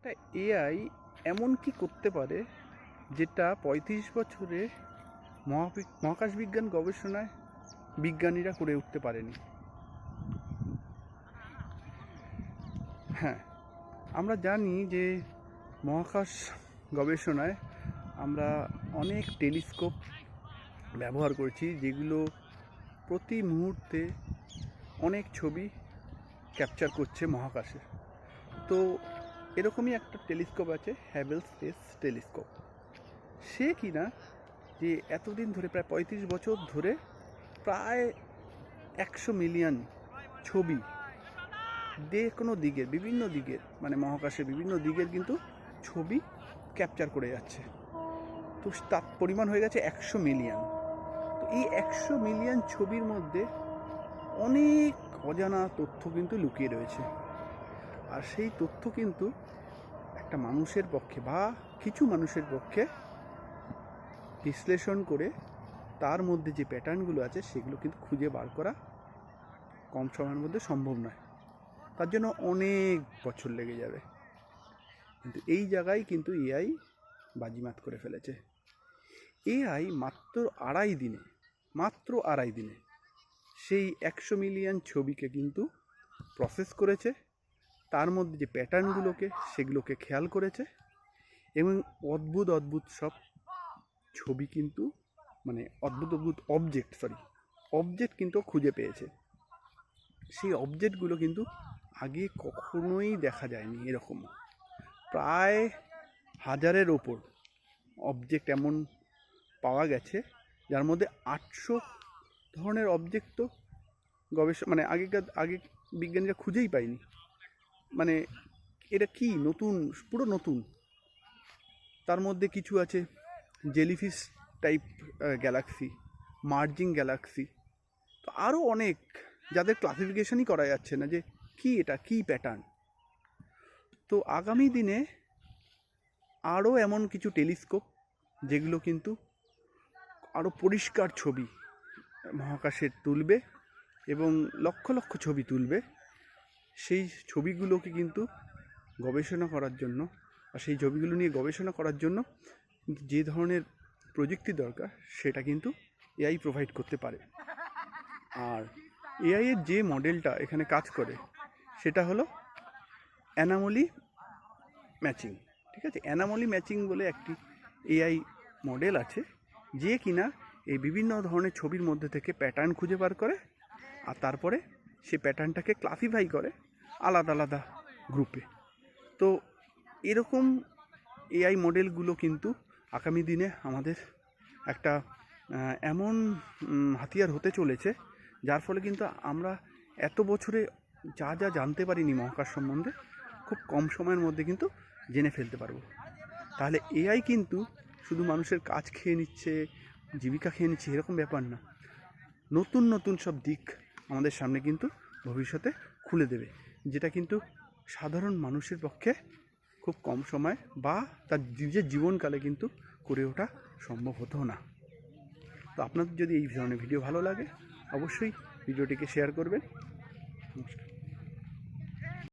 তা এআই এমন কি করতে পারে যেটা ৩৫ বছরে মহাকাশ বিজ্ঞান গবেষণায় বিজ্ঞানীরা করে উঠতে পারেনি? হ্যাঁ, আমরা জানি যে মহাকাশ গবেষণায় আমরা অনেক টেলিস্কোপ ব্যবহার করছি, যেগুলো প্রতি মুহূর্তে অনেক ছবি ক্যাপচার করছে মহাকাশে। তো এরকমই একটা টেলিস্কোপ আছে, হ্যাবেল স্পেস টেলিস্কোপ। সে কিনা যে এতদিন ধরে প্রায় ৩৫ বছর ধরে প্রায় ১০০ মিলিয়ন ছবি কোনো দিকের বিভিন্ন দিকের মানে মহাকাশের বিভিন্ন দিকের কিন্তু ছবি ক্যাপচার করে যাচ্ছে। তো তার পরিমাণ হয়ে গেছে ১০০ মিলিয়ন। তো এই ১০০ মিলিয়ন ছবির মধ্যে অনেক অজানা তথ্য কিন্তু লুকিয়ে রয়েছে। আর সেই তথ্য কিন্তু একটা মানুষের পক্ষে বা কিছু মানুষের পক্ষে বিশ্লেষণ করে তার মধ্যে যে প্যাটার্নগুলো আছে সেগুলো কিন্তু খুঁজে বার করা কম সময়ের মধ্যে সম্ভব নয়। তার জন্য অনেক বছর লেগে যাবে। কিন্তু এই জায়গায় কিন্তু এআই বাজিমাত করে ফেলেছে। এআই মাত্র আড়াই দিনে সেই ১০০ মিলিয়ন ছবিকে কিন্তু প্রসেস করেছে, তার মধ্যে যে প্যাটার্নগুলোকে সেগুলোকে খেয়াল করেছে এবং অদ্ভুত সব ছবি কিন্তু মানে অদ্ভুত অবজেক্ট কিন্তু খুঁজে পেয়েছে। সেই অবজেক্টগুলো কিন্তু আগে কখনোই দেখা যায়নি। এরকম প্রায় ১০০০-এর ওপর অবজেক্ট এমন পাওয়া গেছে, যার মধ্যে ৮০০ ধরনের অবজেক্ট তো আগে বিজ্ঞানীরা খুঁজেই পায়নি। মানে এটা কি পুরো নতুন। তার মধ্যে কিছু আছে jellyfish type Galaxy, merging Galaxy, তো আরও অনেক যাদের ক্লাসিফিকেশনই করা যাচ্ছে না যে এটা কি প্যাটার্ন। তো আগামী দিনে আরও এমন কিছু টেলিস্কোপ যেগুলো কিন্তু আরও পরিষ্কার ছবি মহাকাশের তুলবে এবং লক্ষ লক্ষ ছবি তুলবে। সেই ছবিগুলোকে কিন্তু গবেষণা করার জন্য বা সেই ছবিগুলো নিয়ে গবেষণা করার জন্য যে ধরনের প্রযুক্তি দরকার সেটা কিন্তু এআই প্রোভাইড করতে পারে। আর এআইয়ের যে মডেলটা এখানে কাজ করে সেটা হলো অ্যানোমালি ম্যাচিং। ঠিক আছে, অ্যানোমালি ম্যাচিং বলে একটি এআই মডেল আছে, যে কিনা এই বিভিন্ন ধরনের ছবির মধ্যে থেকে প্যাটার্ন খুঁজে বার করে আর তারপরে সে প্যাটার্নটাকে ক্লাসিফাই করে আলাদা আলাদা গ্রুপে। তো এরকম এআই মডেলগুলো কিন্তু আগামী দিনে আমাদের একটা এমন হাতিয়ার হতে চলেছে, যার ফলে কিন্তু আমরা এত বছরে যা জানতে পারিনি মহাকাশ সম্বন্ধে খুব কম সময়ের মধ্যে কিন্তু জেনে ফেলতে পারবো। তাহলে এআই কিন্তু শুধু মানুষের কাজ খেয়ে নিচ্ছে, জীবিকা খেয়ে নিচ্ছে এরকম ব্যাপার না। নতুন সব দিক আমাদের সামনে কিন্তু ভবিষ্যতে খুলে দেবে, যেটা কিন্তু সাধারণ মানুষের পক্ষে খুব কম সময় বা তার নিজের জীবনকালে কিন্তু করে ওঠা সম্ভব হতো না। তো আপনাদের যদি এই ধরনের ভিডিও ভালো লাগে অবশ্যই ভিডিওটিকে শেয়ার করবেন। নমস্কার।